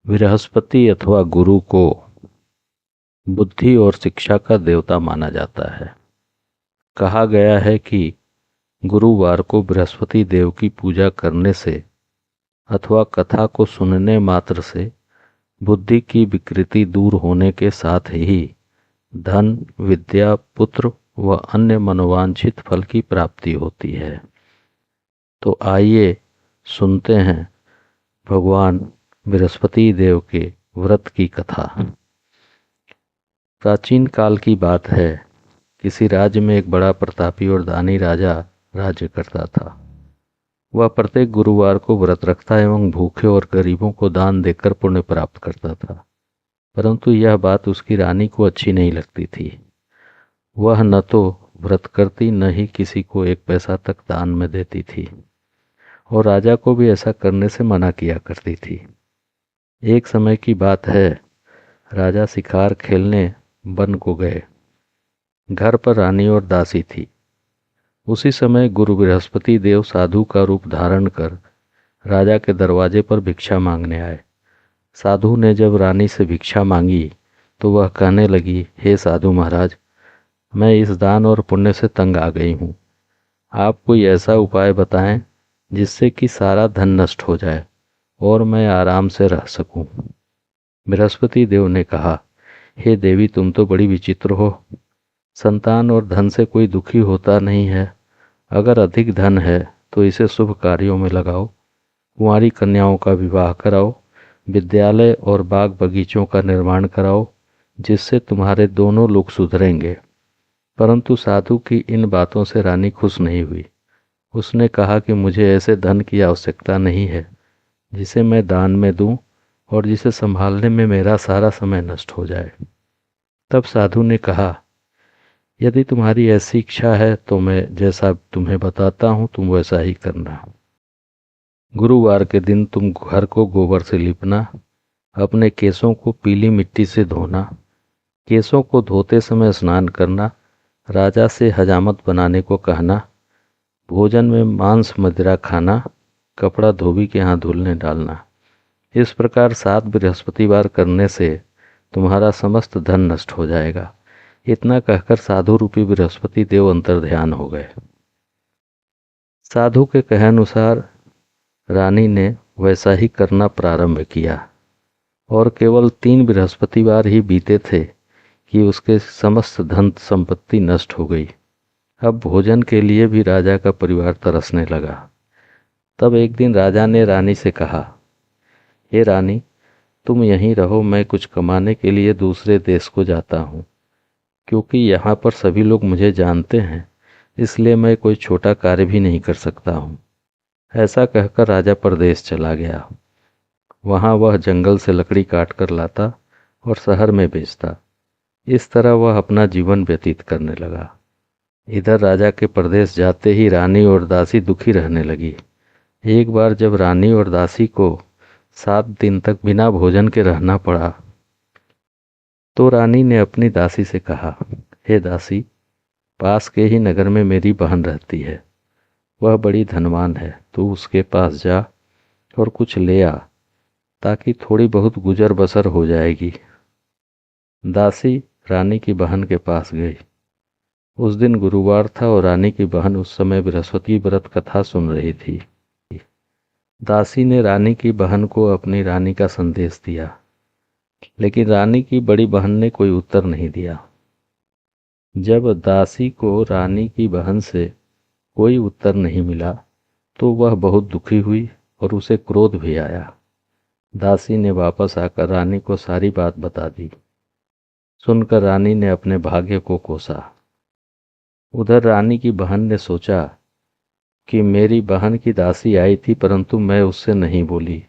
बृहस्पति अथवा गुरु को बुद्धि और शिक्षा का देवता माना जाता है। कहा गया है कि गुरुवार को बृहस्पति देव की पूजा करने से अथवा कथा को सुनने मात्र से बुद्धि की विकृति दूर होने के साथ ही धन, विद्या, पुत्र व अन्य मनोवांछित फल की प्राप्ति होती है। तो आइए सुनते हैं भगवान बृहस्पति देव के व्रत की कथा। प्राचीन काल की बात है। किसी राज्य में एक बड़ा प्रतापी और दानी राजा राज्य करता था। वह प्रत्येक गुरुवार को व्रत रखता एवं भूखे और गरीबों को दान देकर पुण्य प्राप्त करता था। परंतु यह बात उसकी रानी को अच्छी नहीं लगती थी। वह न तो व्रत करती न ही किसी को एक पैसा तक दान में देती थी और राजा को भी ऐसा करने से मना किया करती थी। एक समय की बात है, राजा शिकार खेलने वन को गए। घर पर रानी और दासी थी। उसी समय गुरु बृहस्पति देव साधु का रूप धारण कर राजा के दरवाजे पर भिक्षा मांगने आए। साधु ने जब रानी से भिक्षा मांगी तो वह कहने लगी, हे साधु महाराज, मैं इस दान और पुण्य से तंग आ गई हूँ। आप कोई ऐसा उपाय बताएं जिससे कि सारा धन नष्ट हो जाए और मैं आराम से रह सकूं। बृहस्पति देव ने कहा, हे देवी, तुम तो बड़ी विचित्र हो। संतान और धन से कोई दुखी होता नहीं है। अगर अधिक धन है तो इसे शुभ कार्यों में लगाओ, कुंवारी कन्याओं का विवाह कराओ, विद्यालय और बाग बगीचों का निर्माण कराओ, जिससे तुम्हारे दोनों लोग सुधरेंगे। परंतु साधु की इन बातों से रानी खुश नहीं हुई। उसने कहा कि मुझे ऐसे धन की आवश्यकता नहीं है जिसे मैं दान में दूं और जिसे संभालने में मेरा सारा समय नष्ट हो जाए। तब साधु ने कहा, यदि तुम्हारी ऐसी इच्छा है तो मैं जैसा तुम्हें बताता हूं तुम वैसा ही करना। गुरुवार के दिन तुम घर को गोबर से लीपना, अपने केसों को पीली मिट्टी से धोना, केसों को धोते समय स्नान करना, राजा से हजामत बनाने को कहना, भोजन में मांस मदिरा खाना, कपड़ा धोबी के यहाँ धुलने डालना। इस प्रकार 7 बृहस्पतिवार करने से तुम्हारा समस्त धन नष्ट हो जाएगा। इतना कहकर साधु रूपी बृहस्पति देव अंतर्ध्यान हो गए। साधु के कहे अनुसार रानी ने वैसा ही करना प्रारंभ किया और केवल 3 बृहस्पतिवार ही बीते थे कि उसके समस्त धन संपत्ति नष्ट हो गई। अब भोजन के लिए भी राजा का परिवार तरसने लगा। तब एक दिन राजा ने रानी से कहा, हे रानी, तुम यहीं रहो, मैं कुछ कमाने के लिए दूसरे देश को जाता हूँ। क्योंकि यहाँ पर सभी लोग मुझे जानते हैं, इसलिए मैं कोई छोटा कार्य भी नहीं कर सकता हूँ। ऐसा कहकर राजा परदेश चला गया। वहाँ वह जंगल से लकड़ी काट कर लाता और शहर में बेचता। इस तरह वह अपना जीवन व्यतीत करने लगा। इधर राजा के परदेश जाते ही रानी और दासी दुखी रहने लगी। एक बार जब रानी और दासी को 7 दिन तक बिना भोजन के रहना पड़ा तो रानी ने अपनी दासी से कहा, हे दासी, पास के ही नगर में मेरी बहन रहती है। वह बड़ी धनवान है। तू उसके पास जा और कुछ ले आ, ताकि थोड़ी बहुत गुजर बसर हो जाएगी। दासी रानी की बहन के पास गई। उस दिन गुरुवार था और रानी की बहन उस समय बृहस्पति व्रत कथा सुन रही थी। दासी ने रानी की बहन को अपनी रानी का संदेश दिया, लेकिन रानी की बड़ी बहन ने कोई उत्तर नहीं दिया। जब दासी को रानी की बहन से कोई उत्तर नहीं मिला तो वह बहुत दुखी हुई और उसे क्रोध भी आया। दासी ने वापस आकर रानी को सारी बात बता दी। सुनकर रानी ने अपने भाग्य को कोसा। उधर रानी की बहन ने सोचा कि मेरी बहन की दासी आई थी, परंतु मैं उससे नहीं बोली,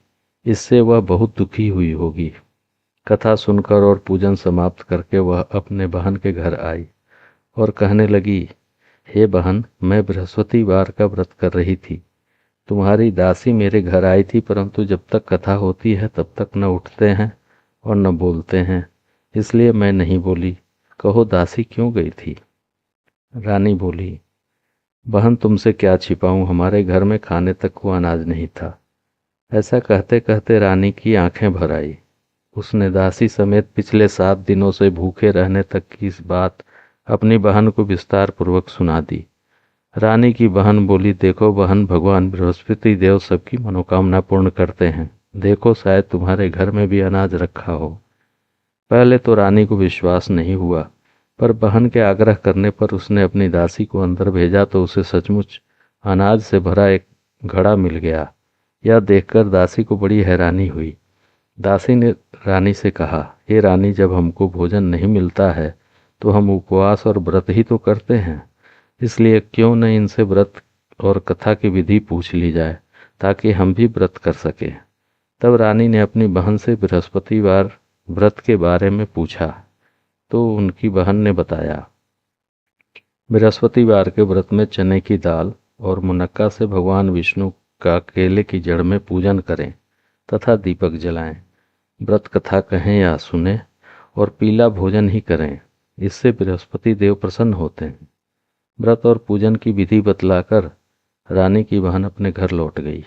इससे वह बहुत दुखी हुई होगी। कथा सुनकर और पूजन समाप्त करके वह अपने बहन के घर आई और कहने लगी, हे बहन, मैं बृहस्पतिवार का व्रत कर रही थी। तुम्हारी दासी मेरे घर आई थी, परंतु जब तक कथा होती है तब तक न उठते हैं और न बोलते हैं, इसलिए मैं नहीं बोली। कहो दासी क्यों गई थी? रानी बोली, बहन, तुमसे क्या छिपाऊं, हमारे घर में खाने तक को अनाज नहीं था। ऐसा कहते कहते रानी की आंखें भर आई उसने दासी समेत पिछले 7 दिनों से भूखे रहने तक की इस बात अपनी बहन को विस्तार पूर्वक सुना दी। रानी की बहन बोली, देखो बहन, भगवान बृहस्पति देव सबकी मनोकामना पूर्ण करते हैं। देखो, शायद तुम्हारे घर में भी अनाज रखा हो। पहले तो रानी को विश्वास नहीं हुआ, पर बहन के आग्रह करने पर उसने अपनी दासी को अंदर भेजा तो उसे सचमुच अनाज से भरा एक घड़ा मिल गया। यह देखकर दासी को बड़ी हैरानी हुई। दासी ने रानी से कहा, हे रानी, जब हमको भोजन नहीं मिलता है तो हम उपवास और व्रत ही तो करते हैं, इसलिए क्यों न इनसे व्रत और कथा की विधि पूछ ली जाए ताकि हम भी व्रत कर सकें। तब रानी ने अपनी बहन से बृहस्पतिवार व्रत के बारे में पूछा तो उनकी बहन ने बताया, बृहस्पतिवार के व्रत में चने की दाल और मुनक्का से भगवान विष्णु का केले की जड़ में पूजन करें तथा दीपक जलाएं। व्रत कथा कहें या सुने और पीला भोजन ही करें, इससे बृहस्पति देव प्रसन्न होते हैं। व्रत और पूजन की विधि बतलाकर रानी की बहन अपने घर लौट गई।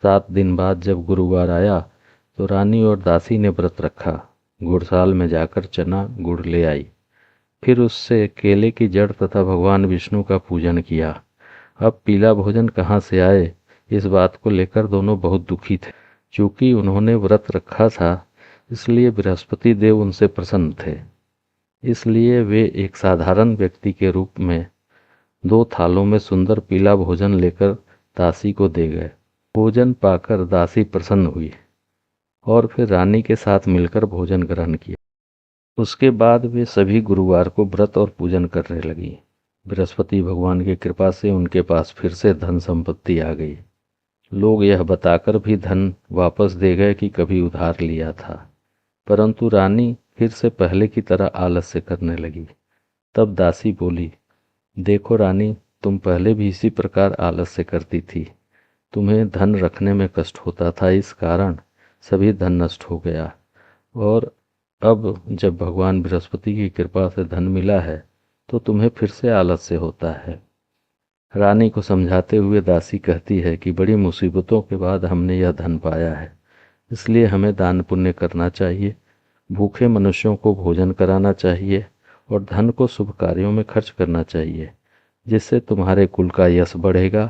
7 दिन बाद जब गुरुवार आया तो रानी और दासी ने व्रत रखा। गुड़साल में जाकर चना गुड़ ले आई, फिर उससे केले की जड़ तथा भगवान विष्णु का पूजन किया। अब पीला भोजन कहाँ से आए, इस बात को लेकर दोनों बहुत दुखी थे। चूंकि उन्होंने व्रत रखा था इसलिए बृहस्पति देव उनसे प्रसन्न थे, इसलिए वे एक साधारण व्यक्ति के रूप में 2 थालों में सुंदर पीला भोजन लेकर दासी को दे गए। भोजन पाकर दासी प्रसन्न हुई और फिर रानी के साथ मिलकर भोजन ग्रहण किया। उसके बाद वे सभी गुरुवार को व्रत और पूजन करने लगी। बृहस्पति भगवान की कृपा से उनके पास फिर से धन संपत्ति आ गई। लोग यह बताकर भी धन वापस दे गए कि कभी उधार लिया था, परंतु रानी फिर से पहले की तरह आलस्य करने लगी। तब दासी बोली, देखो रानी, तुम पहले भी इसी प्रकार आलस्य करती थी। तुम्हें धन रखने में कष्ट होता था, इस कारण सभी धन नष्ट हो गया, और अब जब भगवान बृहस्पति की कृपा से धन मिला है तो तुम्हें फिर से आलस्य होता है। रानी को समझाते हुए दासी कहती है कि बड़ी मुसीबतों के बाद हमने यह धन पाया है, इसलिए हमें दान पुण्य करना चाहिए, भूखे मनुष्यों को भोजन कराना चाहिए और धन को शुभ कार्यों में खर्च करना चाहिए, जिससे तुम्हारे कुल का यश बढ़ेगा,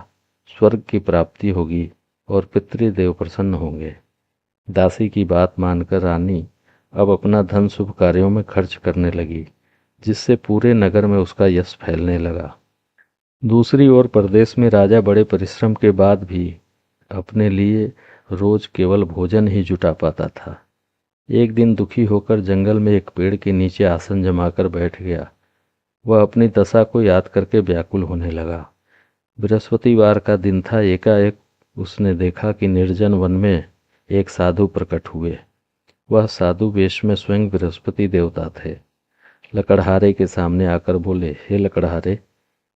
स्वर्ग की प्राप्ति होगी और पितृदेव प्रसन्न होंगे। दासी की बात मानकर रानी अब अपना धन शुभ कार्यों में खर्च करने लगी, जिससे पूरे नगर में उसका यश फैलने लगा। दूसरी ओर प्रदेश में राजा बड़े परिश्रम के बाद भी अपने लिए रोज केवल भोजन ही जुटा पाता था। एक दिन दुखी होकर जंगल में एक पेड़ के नीचे आसन जमाकर बैठ गया। वह अपनी दशा को याद करके व्याकुल होने लगा। बृहस्पतिवार का दिन था। एकाएक उसने देखा कि निर्जन वन में एक साधु प्रकट हुए। वह साधु वेश में स्वयं बृहस्पति देवता थे। लकड़हारे के सामने आकर बोले, हे लकड़हारे,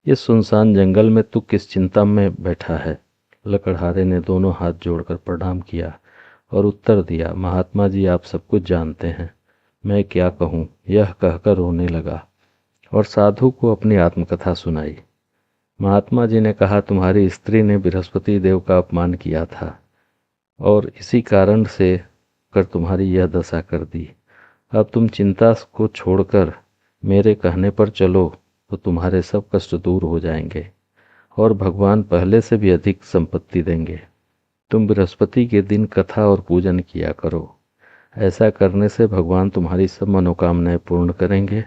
इस सुनसान जंगल में तू किस चिंता में बैठा है? लकड़हारे ने दोनों हाथ जोड़कर प्रणाम किया और उत्तर दिया, महात्मा जी, आप सब कुछ जानते हैं, मैं क्या कहूँ। यह कहकर रोने लगा और साधु को अपनी आत्मकथा सुनाई। महात्मा जी ने कहा, तुम्हारी स्त्री ने बृहस्पति देव का अपमान किया था और इसी कारण से कर तुम्हारी यह दशा कर दी। अब तुम चिंता को छोड़कर मेरे कहने पर चलो तो तुम्हारे सब कष्ट दूर हो जाएंगे और भगवान पहले से भी अधिक संपत्ति देंगे। तुम बृहस्पति के दिन कथा और पूजन किया करो। ऐसा करने से भगवान तुम्हारी सब मनोकामनाएं पूर्ण करेंगे।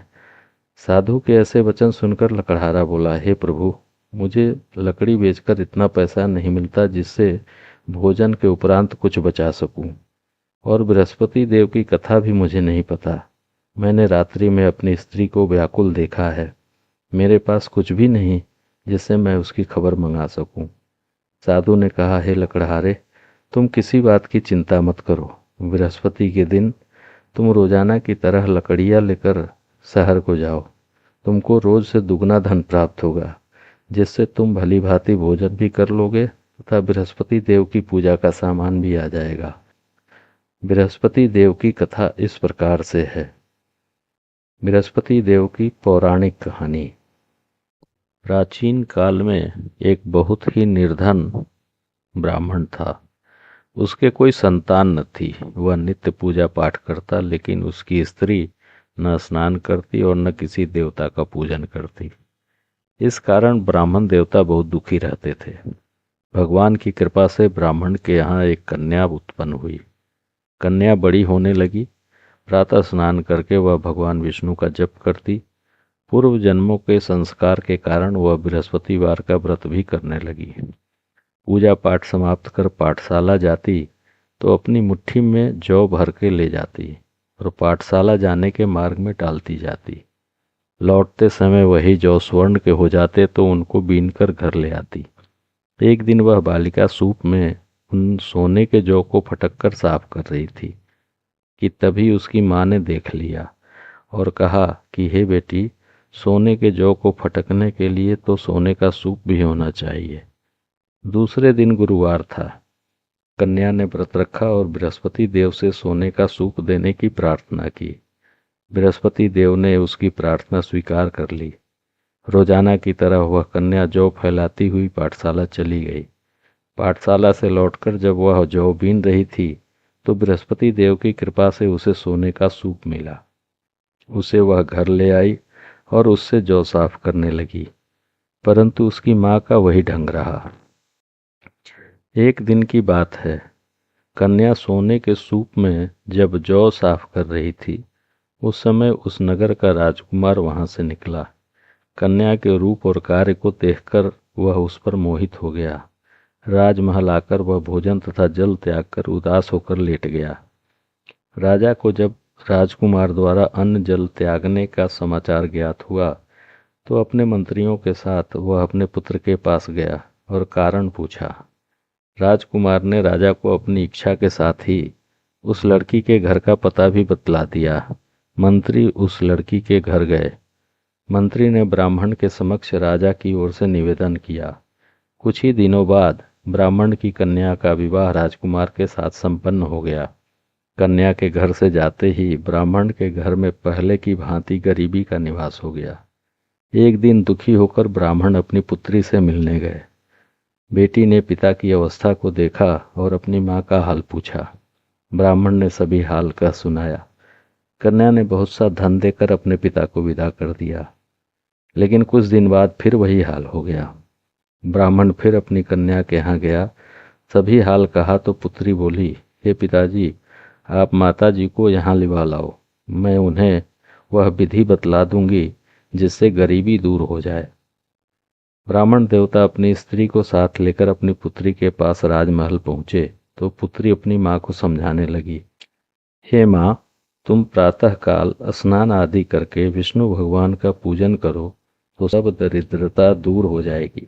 साधु के ऐसे वचन सुनकर लकड़हारा बोला, हे प्रभु, मुझे लकड़ी बेचकर इतना पैसा नहीं मिलता जिससे भोजन के उपरांत कुछ बचा सकूं, और बृहस्पति देव की कथा भी मुझे नहीं पता। मैंने रात्रि में अपनी स्त्री को व्याकुल देखा है। मेरे पास कुछ भी नहीं जिससे मैं उसकी खबर मंगा सकूं। साधु ने कहा, हे लकड़हारे, तुम किसी बात की चिंता मत करो। बृहस्पति के दिन तुम रोजाना की तरह लकड़ियाँ लेकर शहर को जाओ। तुमको रोज से दुगना धन प्राप्त होगा, जिससे तुम भली भांति भोजन भी कर लोगे तथा बृहस्पति देव की पूजा का सामान भी आ जाएगा। बृहस्पति देव की कथा इस प्रकार से है। बृहस्पति देव की पौराणिक कहानी। प्राचीन काल में एक बहुत ही निर्धन ब्राह्मण था। उसके कोई संतान न थी। वह नित्य पूजा पाठ करता, लेकिन उसकी स्त्री न स्नान करती और न किसी देवता का पूजन करती। इस कारण ब्राह्मण देवता बहुत दुखी रहते थे। भगवान की कृपा से ब्राह्मण के यहाँ एक कन्या उत्पन्न हुई। कन्या बड़ी होने लगी। प्रातः स्नान करके वह भगवान विष्णु का जप करती। पूर्व जन्मों के संस्कार के कारण वह बृहस्पतिवार का व्रत भी करने लगी। पूजा पाठ समाप्त कर पाठशाला जाती तो अपनी मुट्ठी में जौ भर के ले जाती और पाठशाला जाने के मार्ग में डालती जाती। लौटते समय वही जौ स्वर्ण के हो जाते तो उनको बीनकर घर ले आती। एक दिन वह बालिका सूप में उन सोने के जौ को फटक कर साफ कर रही थी कि तभी उसकी माँ ने देख लिया और कहा कि हे बेटी, सोने के जौ को फटकने के लिए तो सोने का सूप भी होना चाहिए। दूसरे दिन गुरुवार था। कन्या ने व्रत रखा और बृहस्पति देव से सोने का सूप देने की प्रार्थना की। बृहस्पति देव ने उसकी प्रार्थना स्वीकार कर ली। रोजाना की तरह वह कन्या जौ फैलाती हुई पाठशाला चली गई। पाठशाला से लौटकर जब वह जौ बीन रही थी तो बृहस्पति देव की कृपा से उसे सोने का सूप मिला। उसे वह घर ले आई और उससे जौ साफ करने लगी, परंतु उसकी माँ का वही ढंग रहा। एक दिन की बात है। कन्या सोने के सूप में जब जौ साफ कर रही थी, उस समय उस नगर का राजकुमार वहां से निकला। कन्या के रूप और कार्य को देखकर वह उस पर मोहित हो गया। राजमहल आकर वह भोजन तथा जल त्याग कर उदास होकर लेट गया। राजा को जब राजकुमार द्वारा अन्न जल त्यागने का समाचार ज्ञात हुआ तो अपने मंत्रियों के साथ वह अपने पुत्र के पास गया और कारण पूछा। राजकुमार ने राजा को अपनी इच्छा के साथ ही उस लड़की के घर का पता भी बतला दिया। मंत्री उस लड़की के घर गए। मंत्री ने ब्राह्मण के समक्ष राजा की ओर से निवेदन किया। कुछ ही दिनों बाद ब्राह्मण की कन्या का विवाह राजकुमार के साथ संपन्न हो गया। कन्या के घर से जाते ही ब्राह्मण के घर में पहले की भांति गरीबी का निवास हो गया। एक दिन दुखी होकर ब्राह्मण अपनी पुत्री से मिलने गए। बेटी ने पिता की अवस्था को देखा और अपनी माँ का हाल पूछा। ब्राह्मण ने सभी हाल का सुनाया। कन्या ने बहुत सा धन देकर अपने पिता को विदा कर दिया, लेकिन कुछ दिन बाद फिर वही हाल हो गया। ब्राह्मण फिर अपनी कन्या के यहाँ गया। सभी हाल कहा तो पुत्री बोली, हे पिताजी, आप माता जी को यहाँ लिवा लाओ। मैं उन्हें वह विधि बतला दूंगी जिससे गरीबी दूर हो जाए। ब्राह्मण देवता अपनी स्त्री को साथ लेकर अपनी पुत्री के पास राजमहल पहुंचे तो पुत्री अपनी माँ को समझाने लगी, हे माँ, तुम प्रातःकाल स्नान आदि करके विष्णु भगवान का पूजन करो तो सब दरिद्रता दूर हो जाएगी।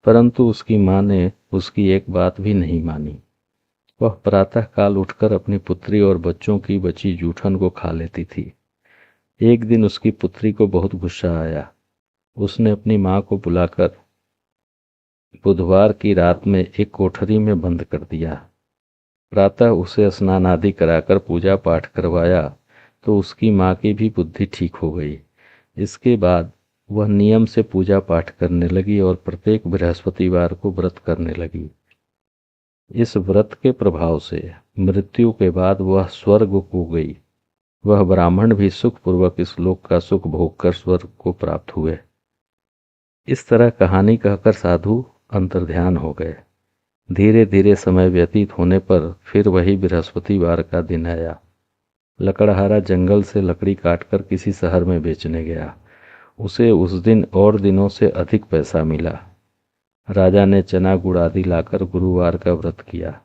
परंतु उसकी माँ ने उसकी एक बात भी नहीं मानी। वह प्रातःकाल उठकर अपनी पुत्री और बच्चों की बची जूठन को खा लेती थी। एक दिन उसकी पुत्री को बहुत गुस्सा आया। उसने अपनी माँ को बुलाकर बुधवार की रात में एक कोठरी में बंद कर दिया। प्रातः उसे स्नान आदि कराकर पूजा पाठ करवाया तो उसकी माँ की भी बुद्धि ठीक हो गई। इसके बाद वह नियम से पूजा पाठ करने लगी और प्रत्येक बृहस्पतिवार को व्रत करने लगी। इस व्रत के प्रभाव से मृत्यु के बाद वह स्वर्ग को गई। वह ब्राह्मण भी सुखपूर्वक इस लोक का सुख भोग कर स्वर्ग को प्राप्त हुए। इस तरह कहानी कहकर साधु अंतर्ध्यान हो गए। धीरे धीरे समय व्यतीत होने पर फिर वही बृहस्पतिवार का दिन आया। लकड़हारा जंगल से लकड़ी काटकर किसी शहर में बेचने गया। उसे उस दिन और दिनों से अधिक पैसा मिला। राजा ने चना गुड़ आदि लाकर गुरुवार का व्रत किया।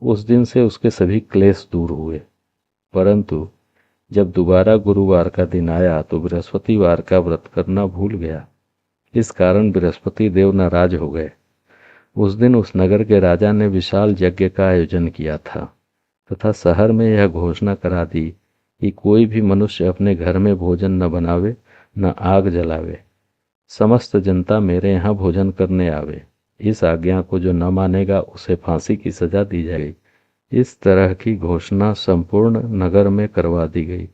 उस दिन से उसके सभी क्लेश दूर हुए। परंतु जब दोबारा गुरुवार का दिन आया तो बृहस्पतिवार का व्रत करना भूल गया। इस कारण बृहस्पति देव नाराज हो गए। उस दिन उस नगर के राजा ने विशाल यज्ञ का आयोजन किया था तथा शहर में यह घोषणा करा दी कि कोई भी मनुष्य अपने घर में भोजन न बनावे न आग जलावे। समस्त जनता मेरे यहाँ भोजन करने आवे। इस आज्ञा को जो न मानेगा उसे फांसी की सजा दी जाएगी। इस तरह की घोषणा संपूर्ण नगर में करवा दी गई।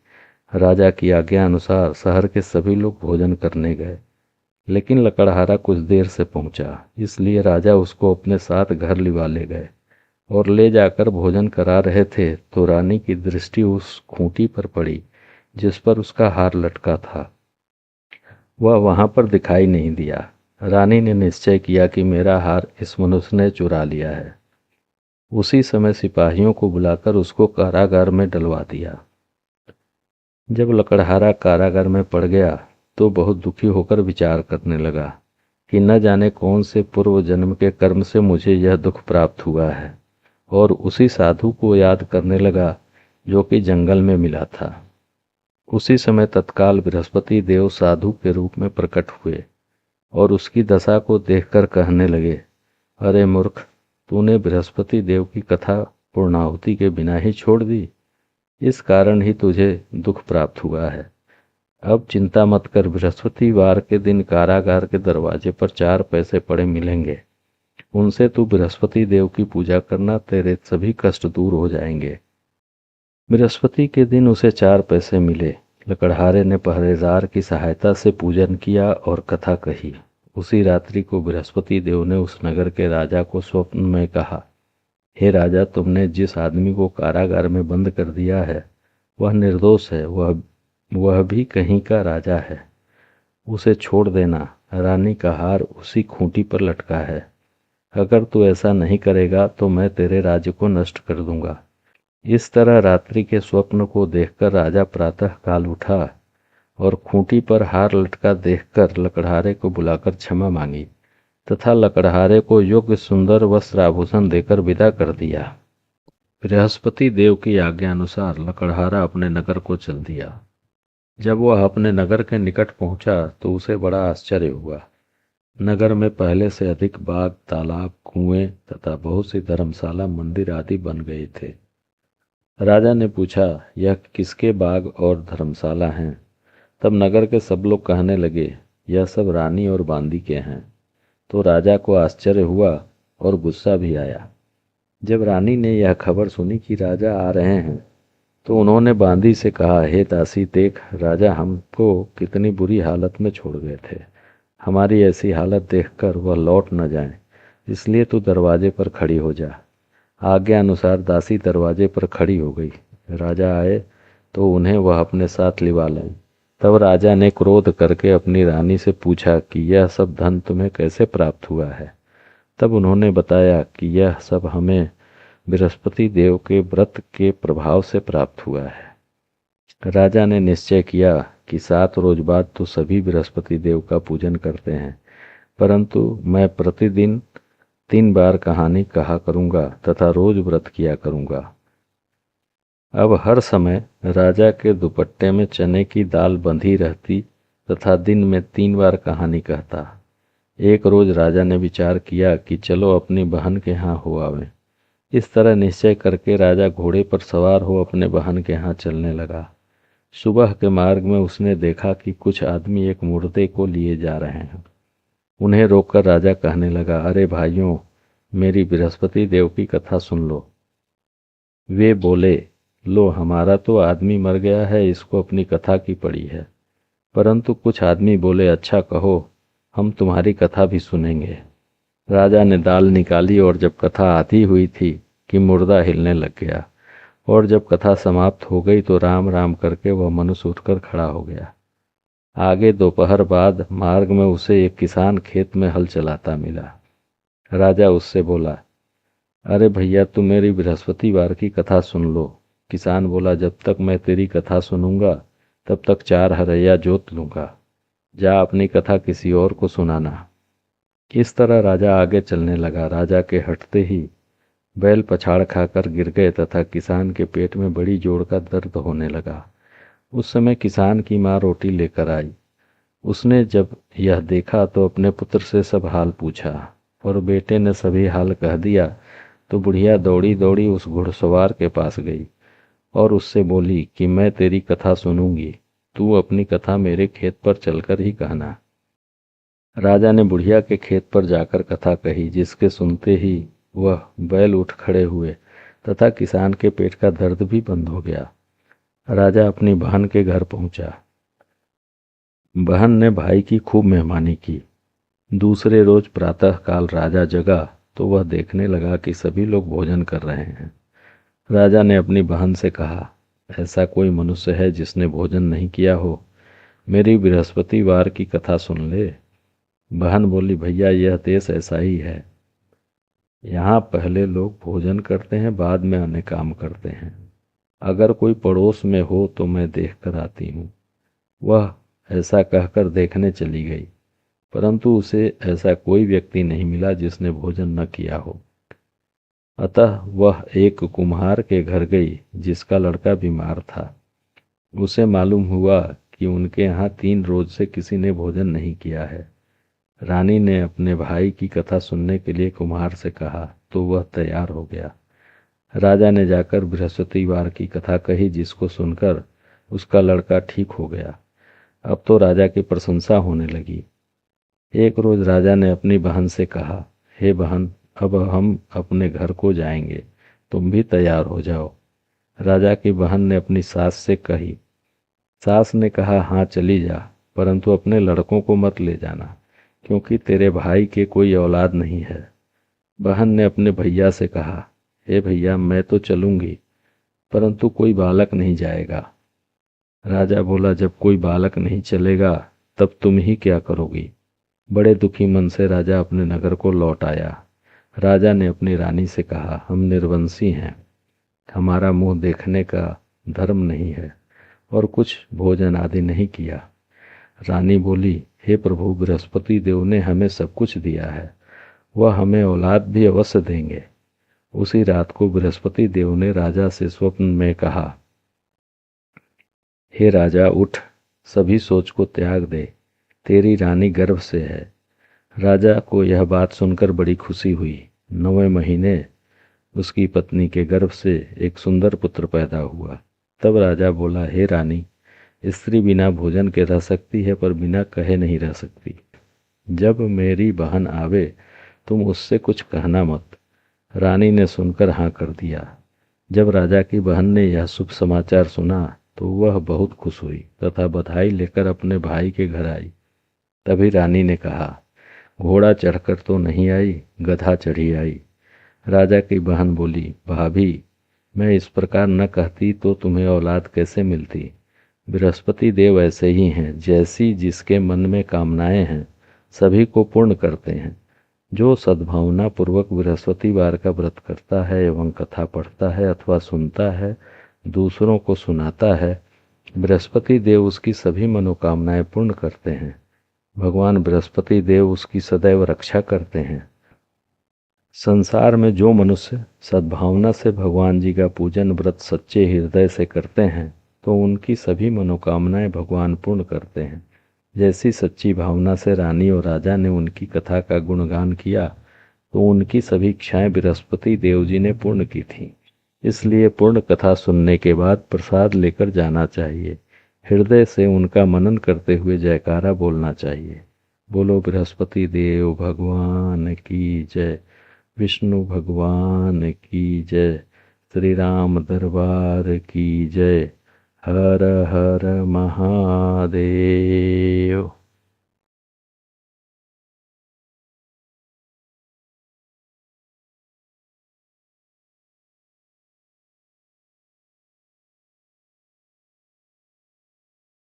राजा की आज्ञा अनुसार शहर के सभी लोग भोजन करने गए, लेकिन लकड़हारा कुछ देर से पहुंचा, इसलिए राजा उसको अपने साथ घर लिवा ले गए। और ले जाकर भोजन करा रहे थे तो रानी की दृष्टि उस खूंटी पर पड़ी जिस पर उसका हार लटका था। वह वहां पर दिखाई नहीं दिया। रानी ने निश्चय किया कि मेरा हार इस मनुष्य ने चुरा लिया है। उसी समय सिपाहियों को बुलाकर उसको कारागार में डलवा दिया। जब लकड़हारा कारागार में पड़ गया तो बहुत दुखी होकर विचार करने लगा कि न जाने कौन से पूर्व जन्म के कर्म से मुझे यह दुख प्राप्त हुआ है, और उसी साधु को याद करने लगा जो कि जंगल में मिला था। उसी समय तत्काल बृहस्पति देव साधु के रूप में प्रकट हुए और उसकी दशा को देखकर कहने लगे, अरे मूर्ख, तूने बृहस्पति देव की कथा पूर्णाहुति के बिना ही छोड़ दी। इस कारण ही तुझे दुख प्राप्त हुआ है। अब चिंता मत कर, बृहस्पतिवार के दिन कारागार के दरवाजे पर 4 पैसे पड़े मिलेंगे। उनसे तू बृहस्पति देव की पूजा करना, तेरे सभी कष्ट दूर हो जाएंगे। बृहस्पति के दिन उसे 4 पैसे मिले। लकड़हारे ने पहरेदार की सहायता से पूजन किया और कथा कही। उसी रात्रि को बृहस्पति देव ने उस नगर के राजा को स्वप्न में कहा, हे राजा, तुमने जिस आदमी को कारागार में बंद कर दिया है वह निर्दोष है, वह भी कहीं का राजा है। उसे छोड़ देना। रानी का हार उसी खूंटी पर लटका है। अगर तू ऐसा नहीं करेगा तो मैं तेरे राज्य को नष्ट कर दूंगा। इस तरह रात्रि के स्वप्न को देखकर राजा प्रातः काल उठा और खूंटी पर हार लटका देखकर लकड़हारे को बुलाकर क्षमा मांगी तथा लकड़हारे को योग्य सुंदर वस्त्र आभूषण देकर विदा कर दिया। बृहस्पति देव की आज्ञा अनुसार लकड़हारा अपने नगर को चल दिया। जब वह अपने नगर के निकट पहुंचा तो उसे बड़ा आश्चर्य हुआ। नगर में पहले से अधिक बाग, तालाब, कुएं तथा बहुत सी धर्मशाला, मंदिर आदि बन गए थे। राजा ने पूछा, यह किसके बाग और धर्मशाला हैं? तब नगर के सब लोग कहने लगे, यह सब रानी और बांदी के हैं। तो राजा को आश्चर्य हुआ और गुस्सा भी आया। जब रानी ने यह खबर सुनी कि राजा आ रहे हैं तो उन्होंने बांदी से कहा, हे दासी, देख, राजा हमको कितनी बुरी हालत में छोड़ गए थे। हमारी ऐसी हालत देखकर वह लौट न जाएं, इसलिए तू दरवाजे पर खड़ी हो जा। आज्ञा अनुसार दासी दरवाजे पर खड़ी हो गई। राजा आए तो उन्हें वह अपने साथ लिवा लें। तब राजा ने क्रोध करके अपनी रानी से पूछा कि यह सब धन तुम्हें कैसे प्राप्त हुआ है? तब उन्होंने बताया कि यह सब हमें बृहस्पति देव के व्रत के प्रभाव से प्राप्त हुआ है। राजा ने निश्चय किया कि 7 रोज बाद तो सभी बृहस्पति देव का पूजन करते हैं, परंतु मैं प्रतिदिन 3 बार कहानी कहा करूंगा तथा रोज व्रत किया करूंगा। अब हर समय राजा के दुपट्टे में चने की दाल बंधी रहती तथा दिन में 3 बार कहानी कहता। एक रोज राजा ने विचार किया कि चलो अपनी बहन के यहाँ हो आवें। इस तरह निश्चय करके राजा घोड़े पर सवार हो अपने बहन के यहाँ चलने लगा। सुबह के मार्ग में उसने देखा कि कुछ आदमी एक मुर्दे को लिए जा रहे हैं। उन्हें रोककर राजा कहने लगा, अरे भाइयों, मेरी बृहस्पति देव की कथा सुन लो। वे बोले, लो, हमारा तो आदमी मर गया है, इसको अपनी कथा की पड़ी है। परंतु कुछ आदमी बोले, अच्छा कहो, हम तुम्हारी कथा भी सुनेंगे। राजा ने दाल निकाली और जब कथा आधी हुई थी कि मुर्दा हिलने लग गया, और जब कथा समाप्त हो गई तो राम राम करके वह मनुष्य उठकर खड़ा हो गया। आगे दोपहर बाद मार्ग में उसे एक किसान खेत में हल चलाता मिला। राजा उससे बोला, अरे भैया, तुम मेरी बृहस्पतिवार की कथा सुन लो। किसान बोला, जब तक मैं तेरी कथा सुनूंगा तब तक 4 हरैया जोत लूंगा। जा अपनी कथा किसी और को सुनाना। इस तरह राजा आगे चलने लगा। राजा के हटते ही बैल पछाड़ खाकर गिर गए तथा किसान के पेट में बड़ी जोर का दर्द होने लगा। उस समय किसान की माँ रोटी लेकर आई। उसने जब यह देखा तो अपने पुत्र से सब हाल पूछा और बेटे ने सभी हाल कह दिया तो बुढ़िया दौड़ी दौड़ी उस घुड़सवार के पास गई और उससे बोली कि मैं तेरी कथा सुनूंगी, तू अपनी कथा मेरे खेत पर चलकर ही कहना। राजा ने बुढ़िया के खेत पर जाकर कथा कही, जिसके सुनते ही वह बैल उठ खड़े हुए तथा किसान के पेट का दर्द भी बंद हो गया। राजा अपनी बहन के घर पहुंचा। बहन ने भाई की खूब मेहमानी की। दूसरे रोज प्रातः काल राजा जगा तो वह देखने लगा कि सभी लोग भोजन कर रहे हैं। राजा ने अपनी बहन से कहा, ऐसा कोई मनुष्य है जिसने भोजन नहीं किया हो? मेरी बृहस्पतिवार की कथा सुन ले। बहन बोली, भैया यह देश ऐसा ही है, यहाँ पहले लोग भोजन करते हैं, बाद में अन्य काम करते हैं। अगर कोई पड़ोस में हो तो मैं देख कर आती हूँ। वह ऐसा कहकर देखने चली गई, परंतु उसे ऐसा कोई व्यक्ति नहीं मिला जिसने भोजन न किया हो। अतः वह एक कुम्हार के घर गई जिसका लड़का बीमार था। उसे मालूम हुआ कि उनके यहाँ 3 रोज से किसी ने भोजन नहीं किया है। रानी ने अपने भाई की कथा सुनने के लिए कुम्हार से कहा तो वह तैयार हो गया। राजा ने जाकर बृहस्पतिवार की कथा कही, जिसको सुनकर उसका लड़का ठीक हो गया। अब तो राजा की प्रशंसा होने लगी। एक रोज राजा ने अपनी बहन से कहा, हे बहन, अब हम अपने घर को जाएंगे, तुम भी तैयार हो जाओ। राजा की बहन ने अपनी सास से कही। सास ने कहा, हाँ चली जा, परंतु अपने लड़कों को मत ले जाना, क्योंकि तेरे भाई के कोई औलाद नहीं है। बहन ने अपने भैया से कहा, हे भैया, मैं तो चलूंगी, परंतु कोई बालक नहीं जाएगा। राजा बोला, जब कोई बालक नहीं चलेगा तब तुम ही क्या करोगी? बड़े दुखी मन से राजा अपने नगर को लौट आया। राजा ने अपनी रानी से कहा, हम निर्वंशी हैं, हमारा मुंह देखने का धर्म नहीं है और कुछ भोजन आदि नहीं किया। रानी बोली, हे प्रभु, बृहस्पति देव ने हमें सब कुछ दिया है, वह हमें औलाद भी अवश्य देंगे। उसी रात को बृहस्पति देव ने राजा से स्वप्न में कहा, हे राजा, उठ, सभी सोच को त्याग दे, तेरी रानी गर्भ से है। राजा को यह बात सुनकर बड़ी खुशी हुई। 9वें महीने उसकी पत्नी के गर्भ से एक सुंदर पुत्र पैदा हुआ। तब राजा बोला, हे रानी, स्त्री बिना भोजन के रह सकती है, पर बिना कहे नहीं रह सकती। जब मेरी बहन आवे तुम उससे कुछ कहना मत। रानी ने सुनकर हाँ कर दिया। जब राजा की बहन ने यह शुभ समाचार सुना तो वह बहुत खुश हुई तथा बधाई लेकर अपने भाई के घर आई। तभी रानी ने कहा, घोड़ा चढ़कर तो नहीं आई, गधा चढ़ी आई। राजा की बहन बोली, भाभी, मैं इस प्रकार न कहती तो तुम्हें औलाद कैसे मिलती? बृहस्पति देव ऐसे ही हैं, जैसी जिसके मन में कामनाएं हैं सभी को पूर्ण करते हैं। जो सद्भावना पूर्वक बृहस्पतिवार का व्रत करता है एवं कथा पढ़ता है अथवा सुनता है, दूसरों को सुनाता है, बृहस्पति देव उसकी सभी मनोकामनाएं पूर्ण करते हैं। भगवान बृहस्पति देव उसकी सदैव रक्षा करते हैं। संसार में जो मनुष्य सद्भावना से भगवान जी का पूजन व्रत सच्चे हृदय से करते हैं तो उनकी सभी मनोकामनाएं भगवान पूर्ण करते हैं। जैसी सच्ची भावना से रानी और राजा ने उनकी कथा का गुणगान किया तो उनकी सभी इच्छाएं बृहस्पति देव जी ने पूर्ण की थीं। इसलिए पूर्ण कथा सुनने के बाद प्रसाद लेकर जाना चाहिए। हृदय से उनका मनन करते हुए जयकारा बोलना चाहिए। बोलो बृहस्पति देव भगवान की जय, विष्णु भगवान की जय, श्री राम दरबार की जय। हर हर महादेव।